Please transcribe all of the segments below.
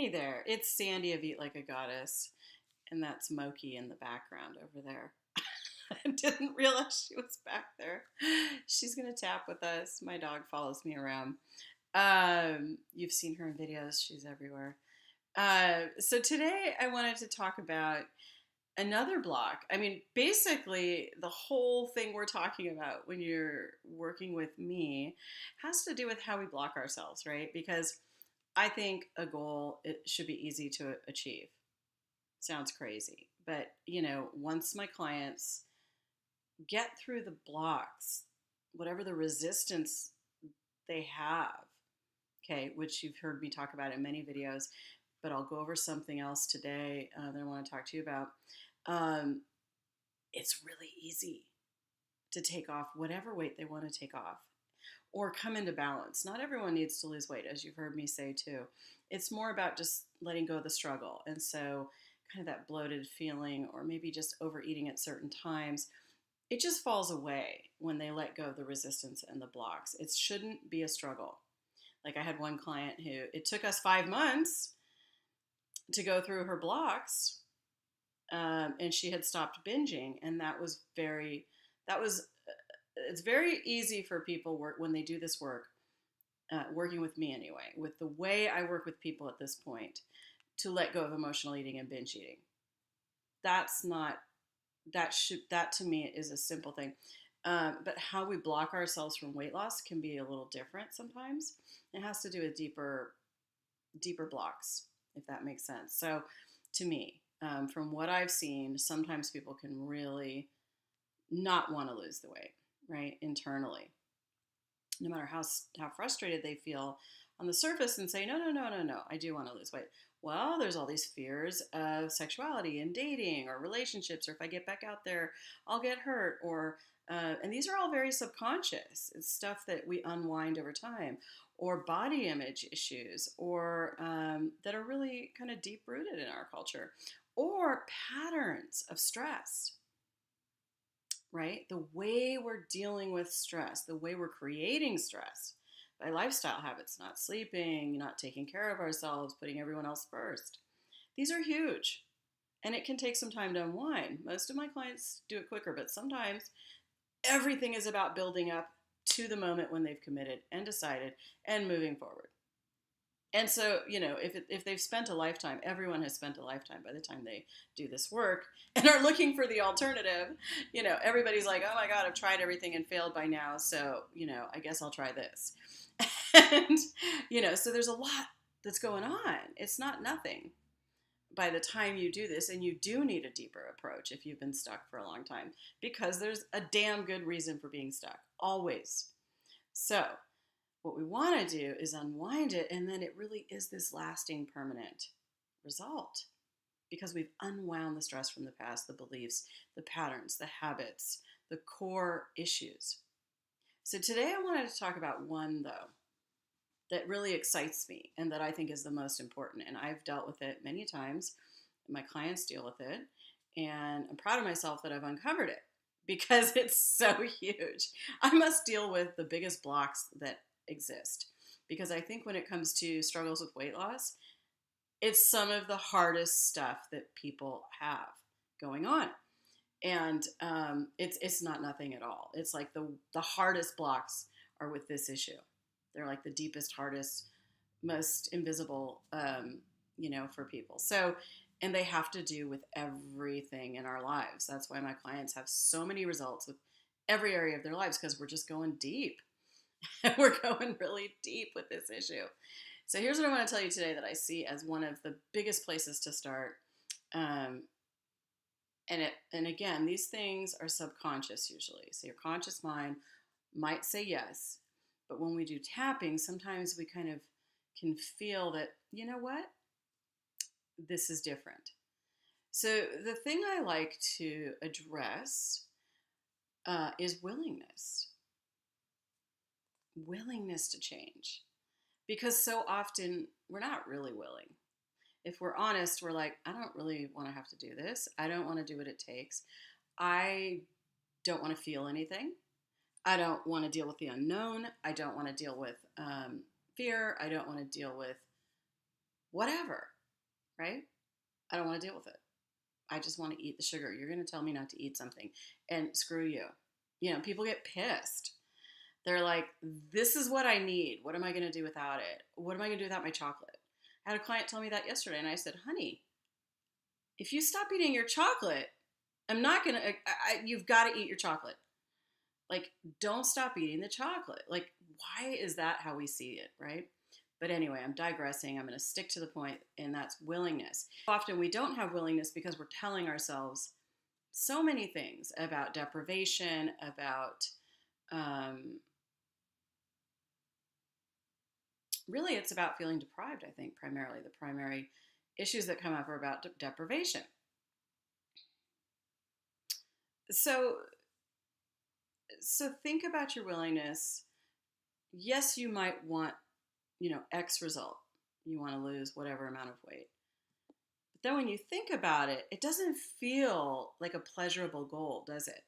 Hey there, it's Sandy of Eat Like a Goddess, and that's Moki in the background over there. I didn't realize she was back there. She's gonna tap with us. My dog follows me around. You've seen her in videos, she's everywhere. So today I wanted to talk about another block. I mean, basically, the whole thing we're talking about when you're working with me has to do with how we block ourselves, right? Because I think a goal it should be easy to achieve. Sounds crazy, but once my clients get through the blocks, whatever the resistance they have, okay, which you've heard me talk about in many videos, but I'll go over something else today that I want to talk to you about. Um, it's really easy to take off whatever weight they want to take off or come into balance. Not everyone needs to lose weight, as you've heard me say too. It's more about just letting go of the struggle. And so, kind of that bloated feeling, or maybe just overeating at certain times, it just falls away when they let go of the resistance and the blocks. It shouldn't be a struggle. Like I had one client who it took us 5 months to go through her blocks, and she had stopped binging, and that was it's very easy for people when they do this work, working with me anyway, with the way I work with people at this point, to let go of emotional eating and binge eating. That's not that to me is a simple thing. But how we block ourselves from weight loss can be a little different sometimes. It has to do with deeper blocks, if that makes sense. So, to me, from what I've seen, sometimes people can really not want to lose the weight, right, internally, no matter how frustrated they feel on the surface, and say, no, no, no, no, no, I do want to lose weight. Well, there's all these fears of sexuality and dating or relationships, or if I get back out there, I'll get hurt, or and these are all very subconscious. It's stuff that we unwind over time, or body image issues, or that are really kind of deep rooted in our culture, or patterns of stress, right? The way we're dealing with stress, the way we're creating stress by lifestyle habits, not sleeping, not taking care of ourselves, putting everyone else first. These are huge, and it can take some time to unwind. Most of my clients do it quicker, but sometimes everything is about building up to the moment when they've committed and decided and moving forward. And so, if they've spent a lifetime, everyone has spent a lifetime by the time they do this work and are looking for the alternative. Everybody's like, oh my God, I've tried everything and failed by now. So, I guess I'll try this. And, so there's a lot that's going on. It's not nothing by the time you do this. And you do need a deeper approach if you've been stuck for a long time, because there's a damn good reason for being stuck, always. So, what we want to do is unwind it, and then it really is this lasting, permanent result because we've unwound the stress from the past, the beliefs, the patterns, the habits, the core issues. So today I wanted to talk about one, though, that really excites me and that I think is the most important. And I've dealt with it many times. My clients deal with it. And I'm proud of myself that I've uncovered it because it's so huge. I must deal with the biggest blocks that exist, because I think when it comes to struggles with weight loss, it's some of the hardest stuff that people have going on, and it's not nothing at all. It's like the hardest blocks are with this issue. They're like the deepest, hardest, most invisible, for people. So, and they have to do with everything in our lives. That's why my clients have so many results with every area of their lives, because we're just going deep. We're going really deep with this issue. So here's what I want to tell you today that I see as one of the biggest places to start. Um, and again, these things are subconscious usually. So your conscious mind might say yes, but when we do tapping, sometimes we kind of can feel that, you know what, this is different. So the thing I like to address is willingness to change. Because so often we're not really willing. If we're honest, we're like, I don't really want to have to do this. I don't want to do what it takes. I don't want to feel anything. I don't want to deal with the unknown. I don't want to deal with fear. I don't want to deal with whatever, right? I don't want to deal with it. I just want to eat the sugar. You're going to tell me not to eat something, and screw you. People get pissed. They're like, this is what I need. What am I going to do without it? What am I going to do without my chocolate? I had a client tell me that yesterday, and I said, honey, if you stop eating your chocolate, I'm not going to, you've got to eat your chocolate. Like, don't stop eating the chocolate. Like, why is that how we see it, right? But anyway, I'm digressing. I'm going to stick to the point, and that's willingness. Often we don't have willingness because we're telling ourselves so many things about deprivation, about really it's about feeling deprived, I think, primarily. The primary issues that come up are about deprivation. So think about your willingness. Yes, you might want, X result. You want to lose whatever amount of weight. But then when you think about it, it doesn't feel like a pleasurable goal, does it?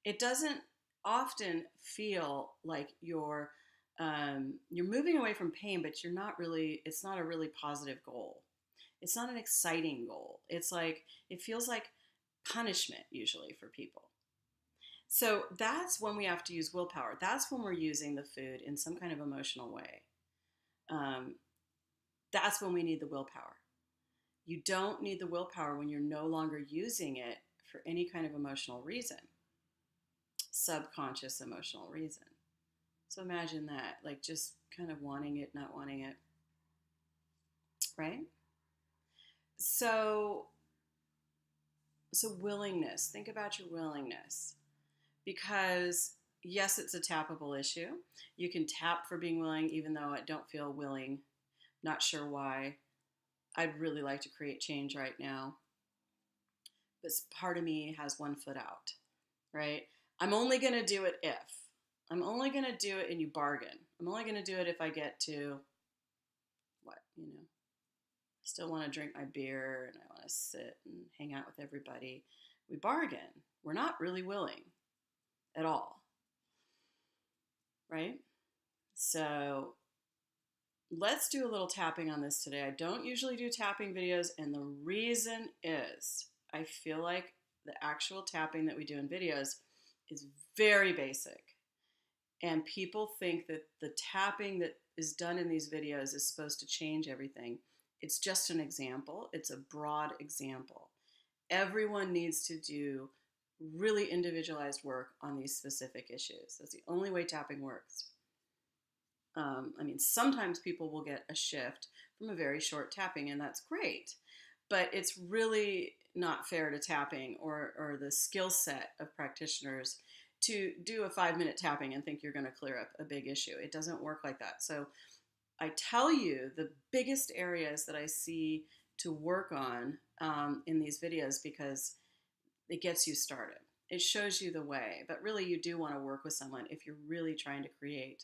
It doesn't often feel like you're moving away from pain, but you're not really, it's not a really positive goal. It's not an exciting goal. It's like, it feels like punishment usually for people. So that's when we have to use willpower. That's when we're using the food in some kind of emotional way. That's when we need the willpower. You don't need the willpower when you're no longer using it for any kind of emotional reason, subconscious emotional reason. So imagine that, like just kind of wanting it, not wanting it, right? So willingness, think about your willingness, because yes, it's a tappable issue. You can tap for being willing, even though I don't feel willing, not sure why. I'd really like to create change right now, but part of me has one foot out, right? I'm only going to do it if. I'm only going to do it, and you bargain. I'm only going to do it if I get to what, still want to drink my beer and I want to sit and hang out with everybody. We bargain. We're not really willing at all, right? So let's do a little tapping on this today. I don't usually do tapping videos, and the reason is I feel like the actual tapping that we do in videos is very basic. And people think that the tapping that is done in these videos is supposed to change everything. It's just an example. It's a broad example. Everyone needs to do really individualized work on these specific issues. That's the only way tapping works. Sometimes people will get a shift from a very short tapping, and that's great. But it's really not fair to tapping or the skill set of practitioners to do a 5-minute tapping and think you're going to clear up a big issue. It doesn't work like that. So I tell you the biggest areas that I see to work on in these videos, because it gets you started. It shows you the way, but really you do want to work with someone if you're really trying to create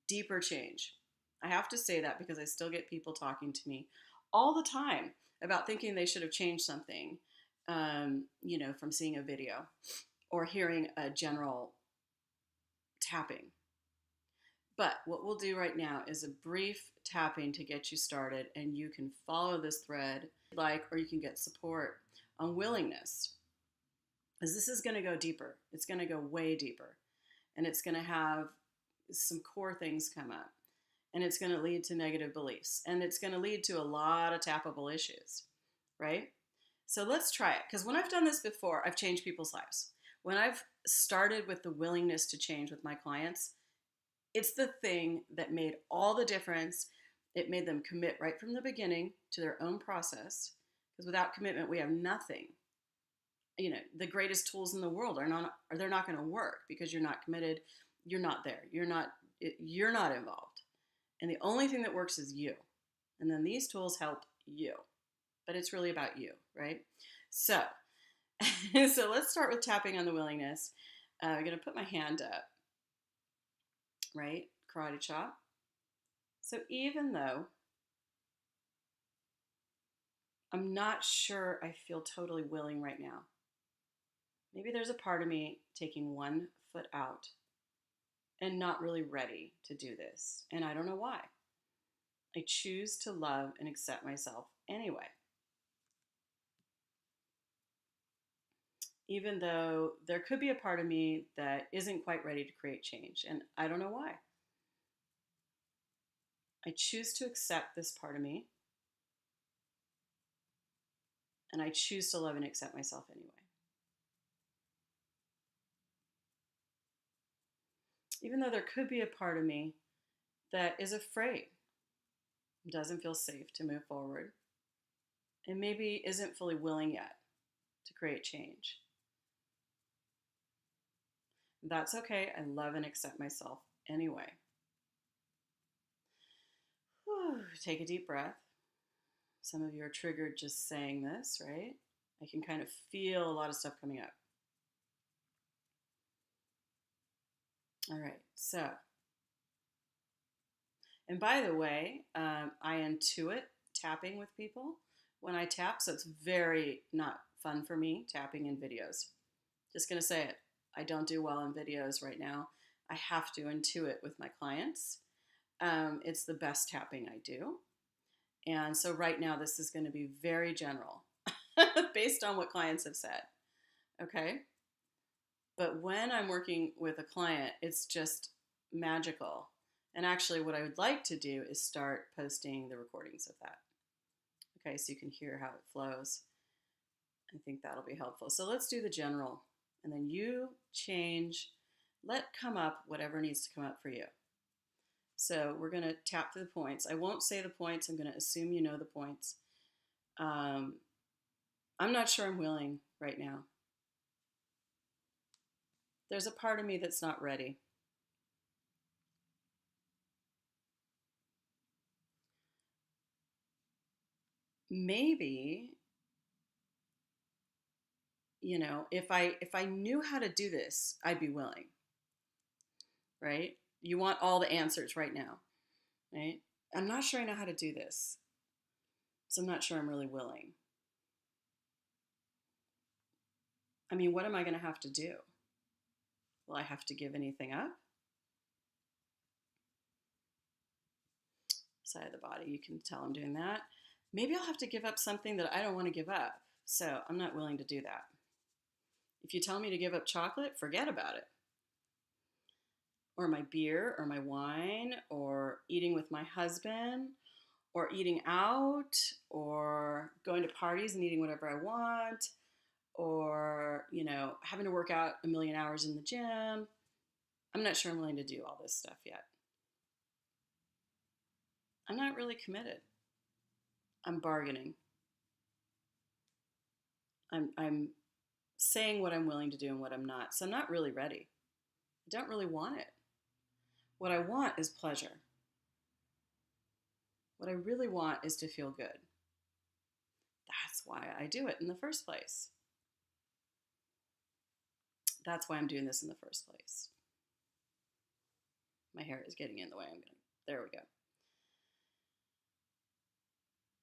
deeper change. I have to say that because I still get people talking to me all the time about thinking they should have changed something, from seeing a video or hearing a general tapping. But what we'll do right now is a brief tapping to get you started, and you can follow this thread or you can get support on willingness. Because this is going to go deeper. It's going to go way deeper. And it's going to have some core things come up. And it's going to lead to negative beliefs. And it's going to lead to a lot of tappable issues, right? So let's try it. Because when I've done this before, I've changed people's lives. When I've started with the willingness to change with my clients, it's the thing that made all the difference. It made them commit right from the beginning to their own process. Because without commitment, we have nothing. The greatest tools in the world they're not going to work because you're not committed. You're not there. You're not involved. And the only thing that works is you. And then these tools help you. But it's really about you, right? So let's start with tapping on the willingness. I'm going to put my hand up, right? Karate chop. So even though I'm not sure I feel totally willing right now, maybe there's a part of me taking one foot out and not really ready to do this. And I don't know why. I choose to love and accept myself anyway. Even though there could be a part of me that isn't quite ready to create change, and I don't know why. I choose to accept this part of me, and I choose to love and accept myself anyway. Even though there could be a part of me that is afraid, doesn't feel safe to move forward, and maybe isn't fully willing yet to create change. That's okay. I love and accept myself anyway. Whew, take a deep breath. Some of you are triggered just saying this, right? I can kind of feel a lot of stuff coming up. All right, so, and by the way, I intuit tapping with people when I tap, so it's very not fun for me tapping in videos. Just gonna say it. I don't do well in videos right now. I have to intuit with my clients. It's the best tapping I do. And so right now, this is going to be very general based on what clients have said. Okay. But when I'm working with a client, it's just magical. And actually, what I would like to do is start posting the recordings of that. Okay. So you can hear how it flows. I think that'll be helpful. So let's do the general. And then you change, let come up whatever needs to come up for you. So we're going to tap through the points. I won't say the points. I'm going to assume you know the points. I'm not sure I'm willing right now. There's a part of me that's not ready. Maybe, if I knew how to do this, I'd be willing. Right? You want all the answers right now, right? I'm not sure I know how to do this. So I'm not sure I'm really willing. I mean, what am I going to have to do? Will I have to give anything up? Side of the body, you can tell I'm doing that. Maybe I'll have to give up something that I don't want to give up. So I'm not willing to do that. If you tell me to give up chocolate, forget about it. Or my beer, or my wine, or eating with my husband, or eating out, or going to parties and eating whatever I want, or, having to work out a million hours in the gym. I'm not sure I'm willing to do all this stuff yet. I'm not really committed. I'm bargaining. I'm saying what I'm willing to do and what I'm not. So I'm not really ready. I don't really want it. What I want is pleasure. What I really want is to feel good. That's why I do it in the first place. That's why I'm doing this in the first place. My hair is getting in the way. There we go.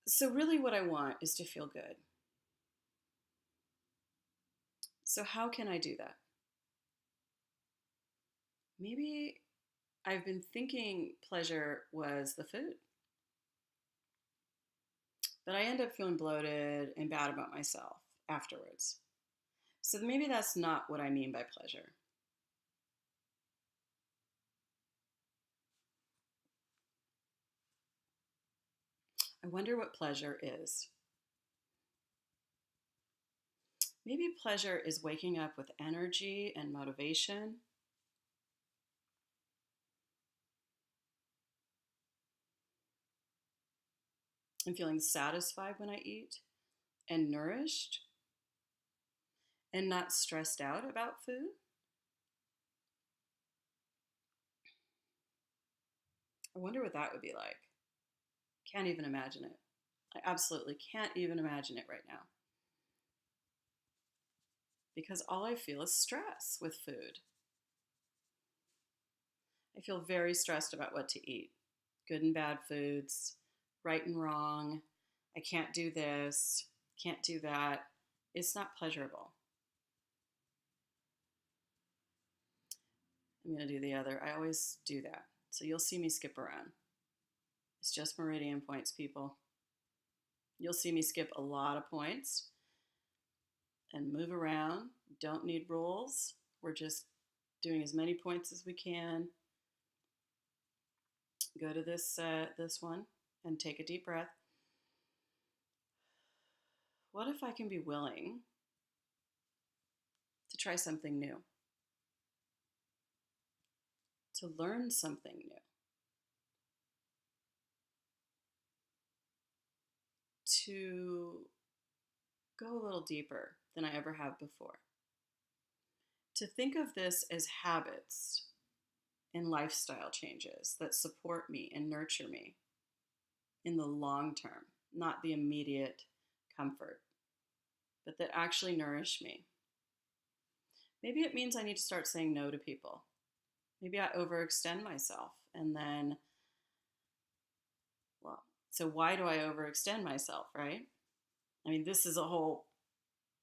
So really what I want is to feel good. So how can I do that? Maybe I've been thinking pleasure was the food. But I end up feeling bloated and bad about myself afterwards. So maybe that's not what I mean by pleasure. I wonder what pleasure is. Maybe pleasure is waking up with energy and motivation. And feeling satisfied when I eat and nourished and not stressed out about food. I wonder what that would be like. Can't even imagine it. I absolutely can't even imagine it right now. Because all I feel is stress with food. I feel very stressed about what to eat. Good and bad foods, right and wrong. I can't do this, can't do that. It's not pleasurable. I'm going to do the other. I always do that. So you'll see me skip around. I It's just meridian points, people. You'll see me skip a lot of points and move around. Don't need rules. We're just doing as many points as we can. Go to this one and take a deep breath. What if I can be willing to try something new? To learn something new? To go a little deeper than I ever have before? To think of this as habits and lifestyle changes that support me and nurture me in the long term, not the immediate comfort, but that actually nourish me. Maybe it means I need to start saying no to people. Maybe I overextend myself and then, well, so why do I overextend myself, right? I mean, this is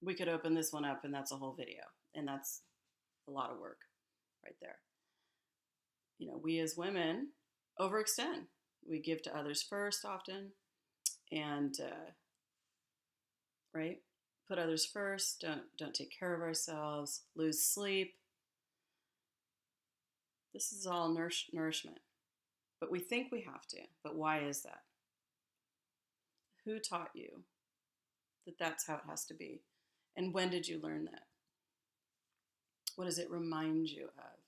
we could open this one up and that's a whole video, and that's a lot of work right there. You know, we as women overextend. We give to others first often, and right, put others first. Don't take care of ourselves. Lose sleep. This is all nourishment, but we think we have to. But why is that? Who taught you that that's how it has to be, and when did you learn that? What does it remind you of?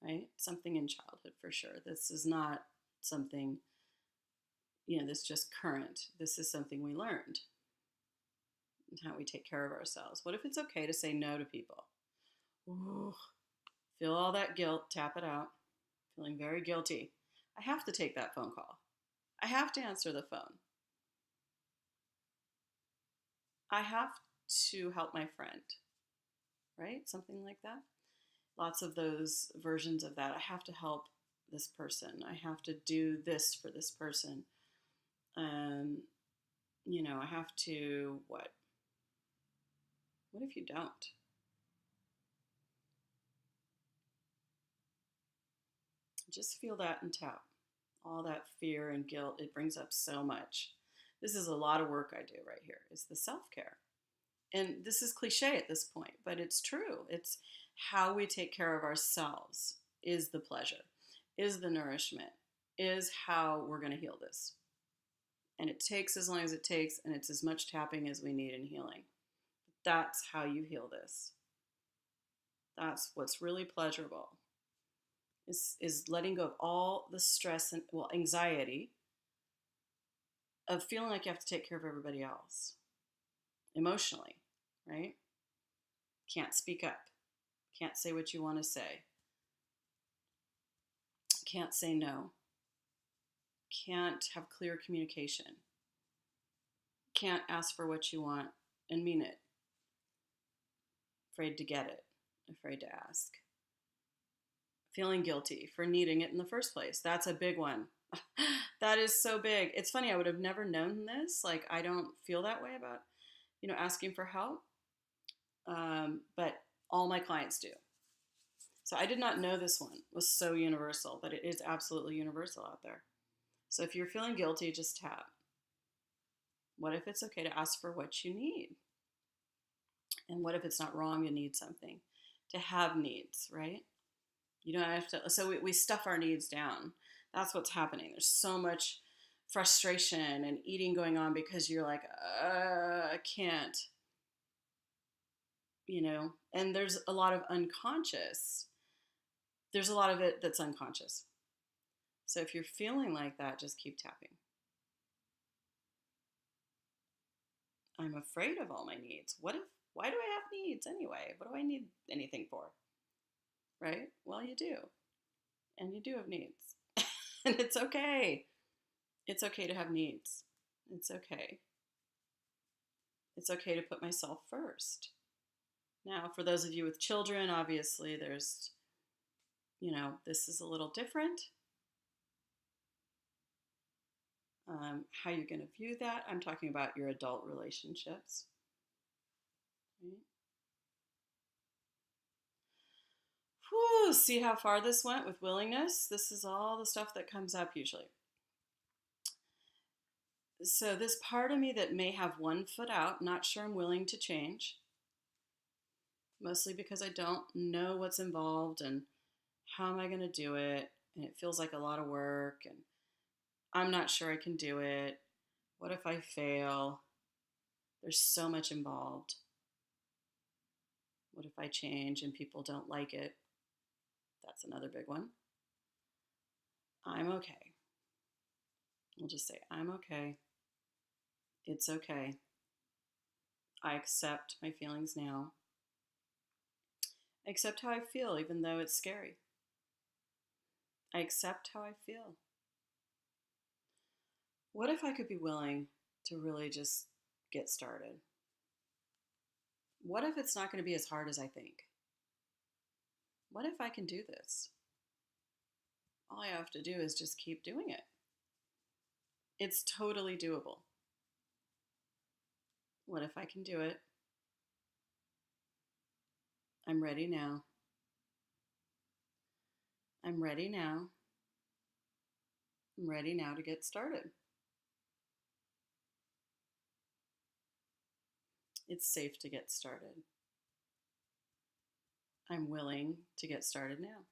Right? Something in childhood for sure. This is not something, this just current. This is something we learned and how we take care of ourselves. What if it's okay to say no to people? Ooh, feel all that guilt, tap it out. Feeling very guilty. I have to take that phone call. I have to answer the phone. I have to help my friend, right? Something like that. Lots of those versions of that. I have to help this person. I have to do this for this person. I have to what? What if you don't? Just feel that and tap. All that fear and guilt, it brings up so much. This is a lot of work I do right here, is the self-care. And this is cliche at this point, but it's true. It's how we take care of ourselves is the pleasure, is the nourishment, is how we're going to heal this. And it takes as long as it takes, and it's as much tapping as we need in healing. That's how you heal this. That's what's really pleasurable, is letting go of all the stress and, anxiety of feeling like you have to take care of everybody else emotionally, right? Can't speak up. Can't say what you want to say. Can't say no. Can't have clear communication. Can't ask for what you want and mean it. Afraid to get it. Afraid to ask. Feeling guilty for needing it in the first place. That's a big one. That is so big. It's funny, I would have never known this. Like, I don't feel that way about, asking for help. But all my clients do. So I did not know this one was so universal, but it is absolutely universal out there. So if you're feeling guilty, just tap. What if it's okay to ask for what you need? And what if it's not wrong to need something? To have needs, right? You don't have to, so we stuff our needs down. That's what's happening. There's so much frustration and eating going on because you're like, I can't, and there's a lot of unconscious. There's a lot of it that's unconscious. So if you're feeling like that, just keep tapping. I'm afraid of all my needs. Why do I have needs anyway? What do I need anything for? Right? Well, you do. And you do have needs. And it's okay. It's okay to have needs. It's okay. It's okay to put myself first. Now, for those of you with children, obviously there's, this is a little different. How you're going to view that. I'm talking about your adult relationships. Right? Whew, see how far this went with willingness? This is all the stuff that comes up usually. So, this part of me that may have one foot out, not sure I'm willing to change, mostly because I don't know what's involved and how am I going to do it. And it feels like a lot of work, and I'm not sure I can do it. What if I fail? There's so much involved. What if I change and people don't like it? That's another big one. I'm okay. We'll just say, I'm okay. It's okay. I accept my feelings now. I accept how I feel, even though it's scary. I accept how I feel. What if I could be willing to really just get started? What if it's not going to be as hard as I think? What if I can do this? All I have to do is just keep doing it. It's totally doable. What if I can do it? I'm ready now. I'm ready now. I'm ready now to get started. It's safe to get started. I'm willing to get started now.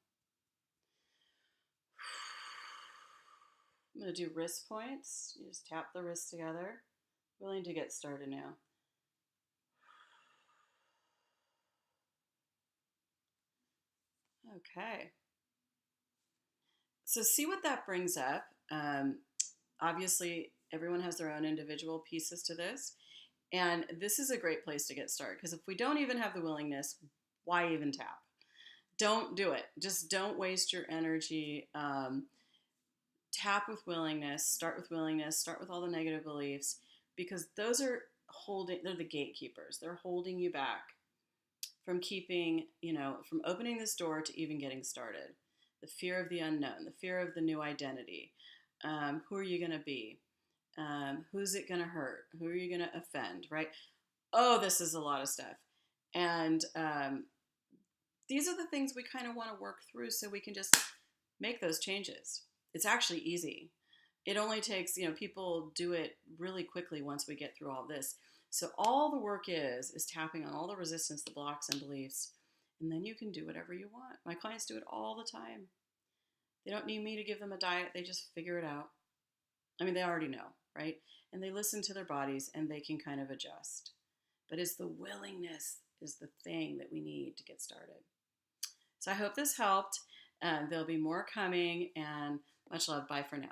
I'm going to do wrist points. You just tap the wrists together. Willing to get started now. Okay. So see what that brings up. Obviously, everyone has their own individual pieces to this. And this is a great place to get started, because if we don't even have the willingness, why even tap? Don't do it. Just don't waste your energy. Tap with willingness, start with all the negative beliefs, because those are they're the gatekeepers. They're holding you back from from opening this door to even getting started. The fear of the unknown, the fear of the new identity. Who are you going to be? Who's it going to hurt? Who are you going to offend, right? Oh, this is a lot of stuff. And these are the things we kind of want to work through so we can just make those changes. It's actually easy. It only takes, people do it really quickly once we get through all this. So all the work is tapping on all the resistance, the blocks and beliefs, and then you can do whatever you want. My clients do it all the time. They don't need me to give them a diet. They just figure it out. I mean, they already know, right? And they listen to their bodies and they can kind of adjust. But it's the willingness is the thing that we need to get started. So I hope this helped. There'll be more coming, and much love. Bye for now.